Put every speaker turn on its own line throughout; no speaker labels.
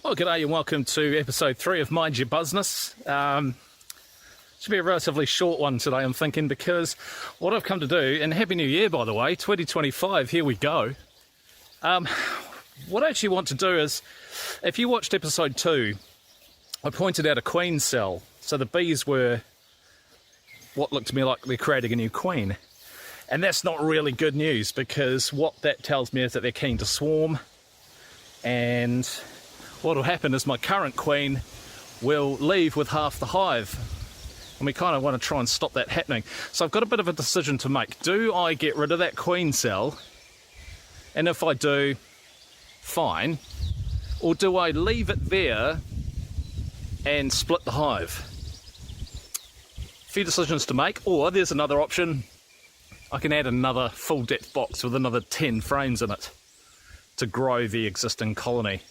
Well, g'day and welcome to episode 3 of Mind Your Buzzness. Should be a relatively short one today, I'm thinking, because what I've come to do, and Happy New Year, by the way, 2025, here we go. What I actually want to do is, if you watched episode 2, I pointed out a queen cell. So the bees were what looked to me like they're creating a new queen. And that's not really good news, because what that tells me is that they're keen to swarm. And what will happen is my current queen will leave with half the hive. And we kind of want to try and stop that happening. So I've got a bit of a decision to make. Do I get rid of that queen cell? And if I do, fine. Or do I leave it there and split the hive? A few decisions to make. Or there's another option. I can add another full depth box with another 10 frames in it to grow the existing colony.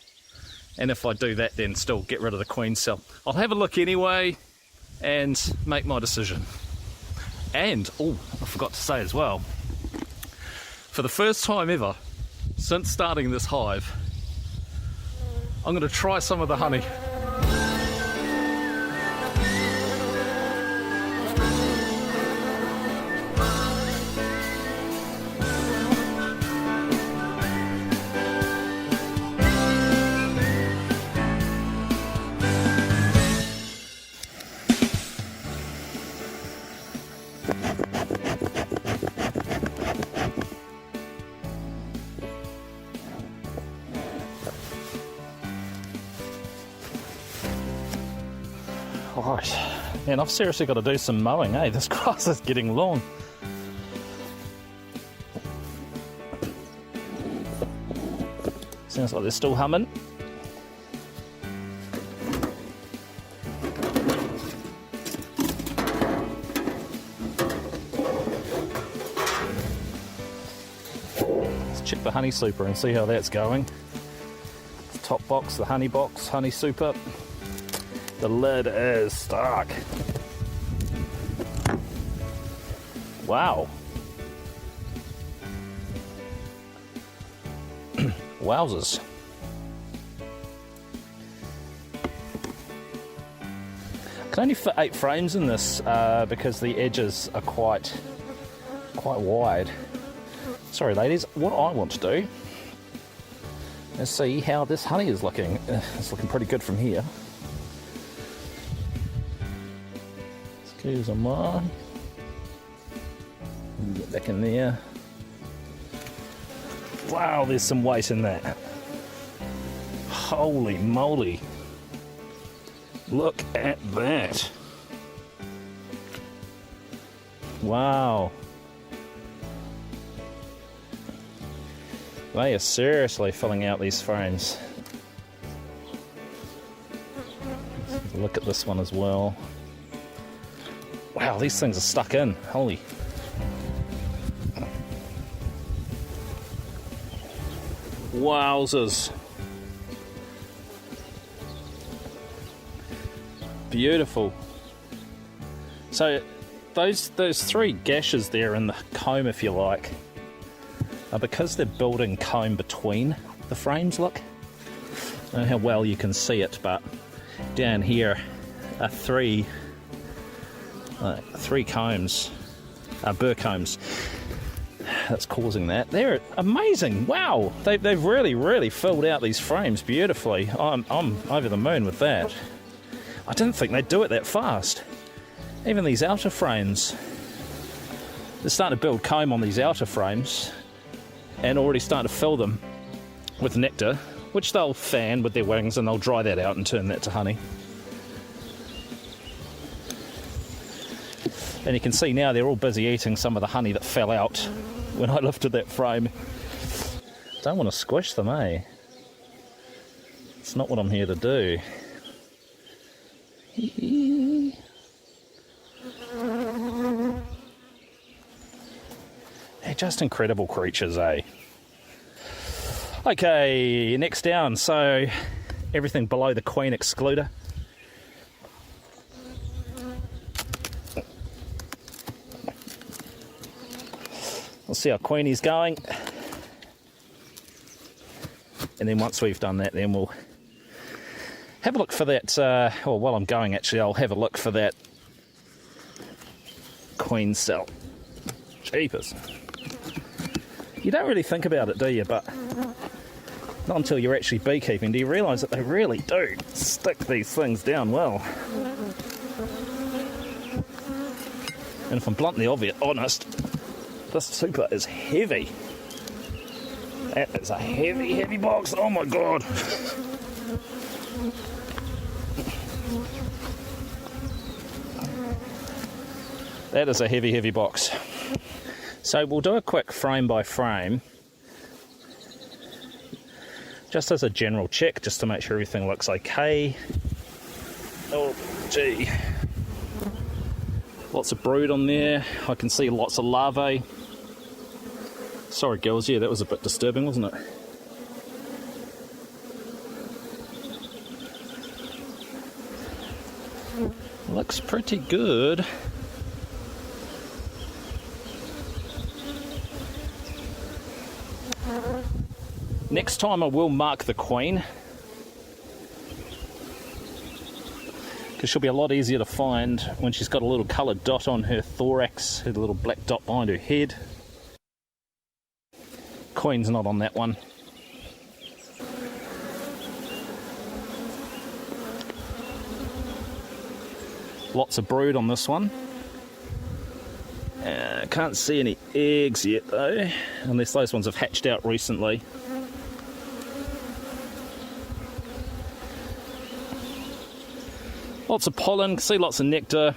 And if I do that, then still get rid of the queen cell. I'll have a look anyway and make my decision. And, oh, I forgot to say as well, for the first time ever, since starting this hive, I'm going to try some of the honey. Right, man, I've seriously got to do some mowing, eh? This grass is getting long. Sounds like they're still humming. Let's check the honey super and see how that's going. Top box, the honey box, honey super. The lid is stuck. Wow. Wowzers. I can only fit 8 frames in this because the edges are quite wide. Sorry ladies, what I want to do is see how this honey is looking. It's looking pretty good from here. Excuse me. Get back in there. Wow, there's some weight in that. Holy moly. Look at that. Wow. They are seriously filling out these frames. Look at this one as well. Wow, these things are stuck in. Holy. Wowzers. Beautiful. So those 3 gashes there in the comb, if you like, are because they're building comb between the frames, look. I don't know how well you can see it, but down here are 3 combs, burr combs, that's causing that. They're amazing. Wow, they've really filled out these frames beautifully. I'm over the moon with that. I didn't think they'd do it that fast. Even these outer frames, they're starting to build comb on these outer frames and already starting to fill them with nectar, which they'll fan with their wings and they'll dry that out and turn that to honey. And you can see now they're all busy eating some of the honey that fell out when I lifted that frame. Don't want to squish them, eh? It's not what I'm here to do. They're just incredible creatures, eh? Okay, next down. So everything below the queen excluder. We'll see how Queenie's going. And then once we've done that, then we'll Have a look for that, or while I'm going actually, I'll have a look for that queen cell. Jeepers. You don't really think about it, do you? But not until you're actually beekeeping do you realise that they really do stick these things down well. And if I'm bluntly honest, this super is heavy. That is a heavy, heavy box. Oh my god. That is a heavy, heavy box. So we'll do a quick frame by frame, just as a general check, just to make sure everything looks okay. Oh, gee. Lots of brood on there. I can see lots of larvae. Sorry, girls. Yeah, that was a bit disturbing, wasn't it? Looks pretty good. Next time I will mark the queen, because she'll be a lot easier to find when she's got a little coloured dot on her thorax, her little black dot behind her head. Queen's not on that one. Lots of brood on this one. Can't see any eggs yet though, unless those ones have hatched out recently. Lots of pollen, can see lots of nectar.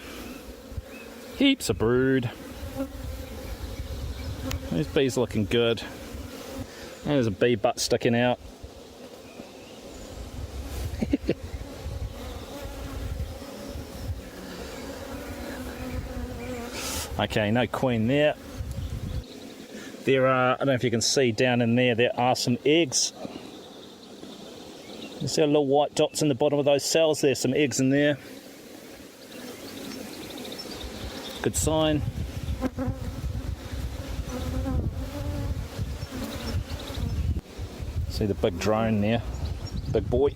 Heaps of brood. These bees looking good. And there's a bee butt sticking out. Okay, no queen there. There are, I don't know if you can see down in there are some eggs. You see little white dots in the bottom of those cells? There's some eggs in there. Good sign. See the big drone there, big boy.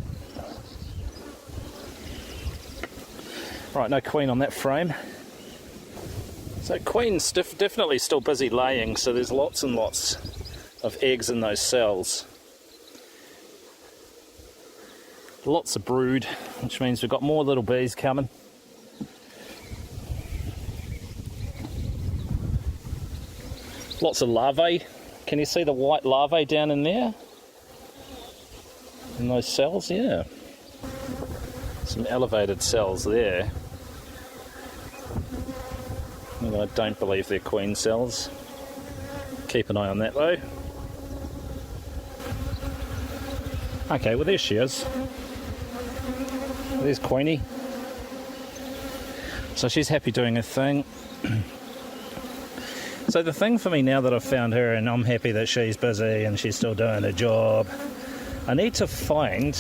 Right, no queen on that frame. So queen's definitely still busy laying, so there's lots and lots of eggs in those cells. Lots of brood, which means we've got more little bees coming. Lots of larvae. Can you see the white larvae down in there? In those cells, yeah. Some elevated cells there. Well, I don't believe they're queen cells. Keep an eye on that though. Okay, well there she is. There's Queenie. So she's happy doing her thing. So the thing for me now that I've found her and I'm happy that she's busy and she's still doing her job, I need to find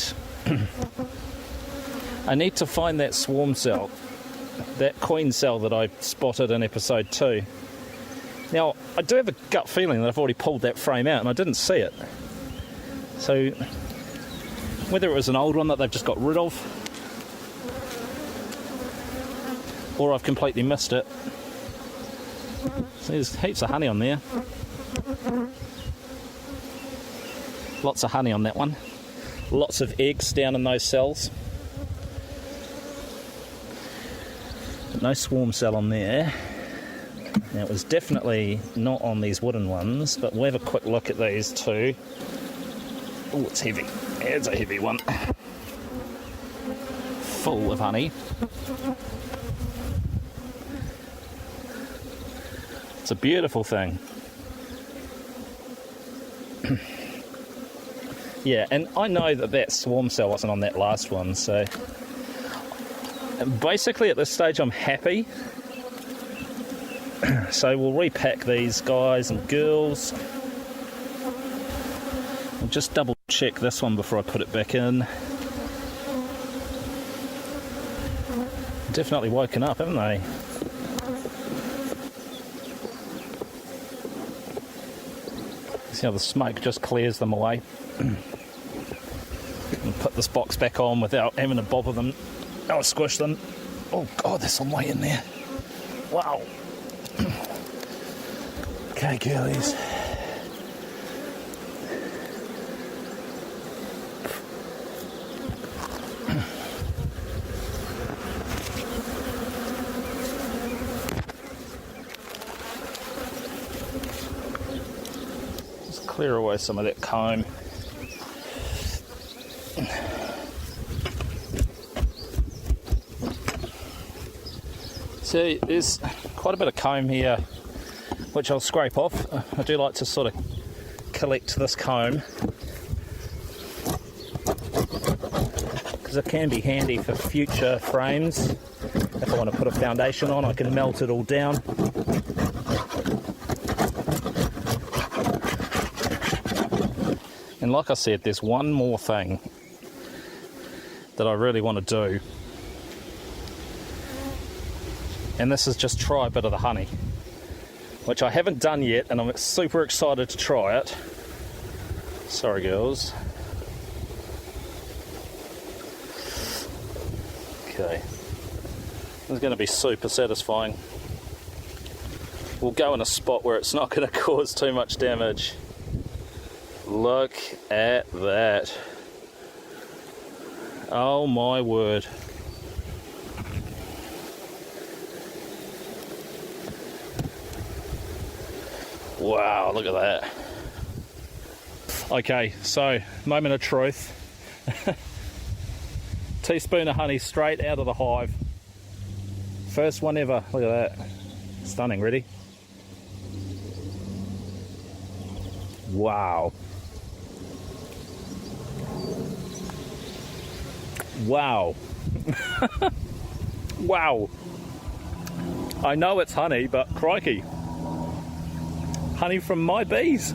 that swarm cell, that queen cell that I spotted in episode 2. Now, I do have a gut feeling that I've already pulled that frame out and I didn't see it. So, whether it was an old one that they've just got rid of, or I've completely missed it. So there's heaps of honey on there. Lots of honey on that one. Lots of eggs down in those cells. No swarm cell on there. Now it was definitely not on these wooden ones, but we'll have a quick look at these two. Oh, it's heavy. It's a heavy one. Full of honey. It's a beautiful thing. Yeah, and I know that swarm cell wasn't on that last one, so basically at this stage I'm happy. So we'll repack these guys and girls. I'll just double check this one before I put it back in. Definitely woken up, haven't they? See how the smoke just clears them away. And put put this box back on without having to bother them. I'll squish them. Oh God, there's some weight in there. Wow. Okay, girlies. Just clear away some of that comb. See, there's quite a bit of comb here, which I'll scrape off. I do like to sort of collect this comb because it can be handy for future frames. If I want to put a foundation on, I can melt it all down. And like I said, there's one more thing that I really want to do. And this is just try a bit of the honey, which I haven't done yet, and I'm super excited to try it. Sorry, girls. Okay. This is going to be super satisfying. We'll go in a spot where it's not going to cause too much damage. Look at that. Oh my word. Wow, look at that. Okay, so moment of truth. Teaspoon of honey straight out of the hive. First one ever. Look at that. Stunning. Ready? Wow. Wow. Wow. I know it's honey, but crikey. Honey from my bees.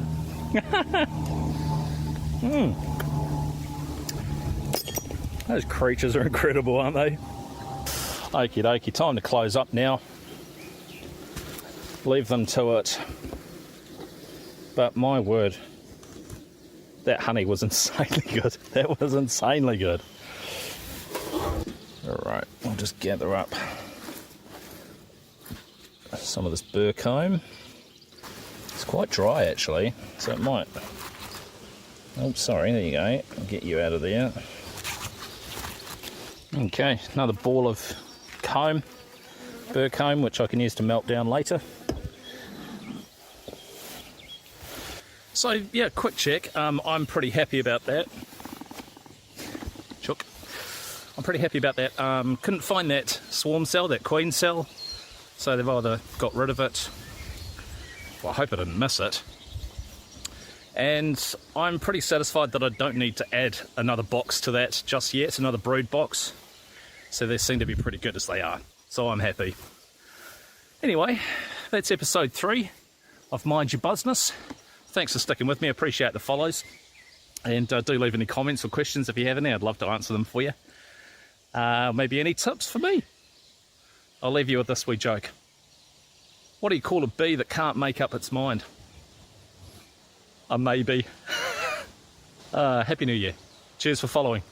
Those creatures are incredible, aren't they? Okie dokie, time to close up now. Leave them to it. But my word, that honey was insanely good. That was insanely good. Alright, I'll just gather up some of this burr comb. It's quite dry actually, so it might... Oh, sorry, there you go. I'll get you out of there. Okay, another ball of comb, burr comb, which I can use to melt down later. So, yeah, quick check. I'm pretty happy about that. Chook. I'm pretty happy about that. Couldn't find that swarm cell, that queen cell, so they've either got rid of it. Well, I hope I didn't miss it. And I'm pretty satisfied that I don't need to add another box to that just yet, another brood box. So they seem to be pretty good as they are. So I'm happy. Anyway, that's episode 3 of Mind Your Buzzness. Thanks for sticking with me. I appreciate the follows. And do leave any comments or questions if you have any. I'd love to answer them for you. Maybe any tips for me. I'll leave you with this wee joke. What do you call a bee that can't make up its mind? A maybe. Happy New Year. Cheers for following.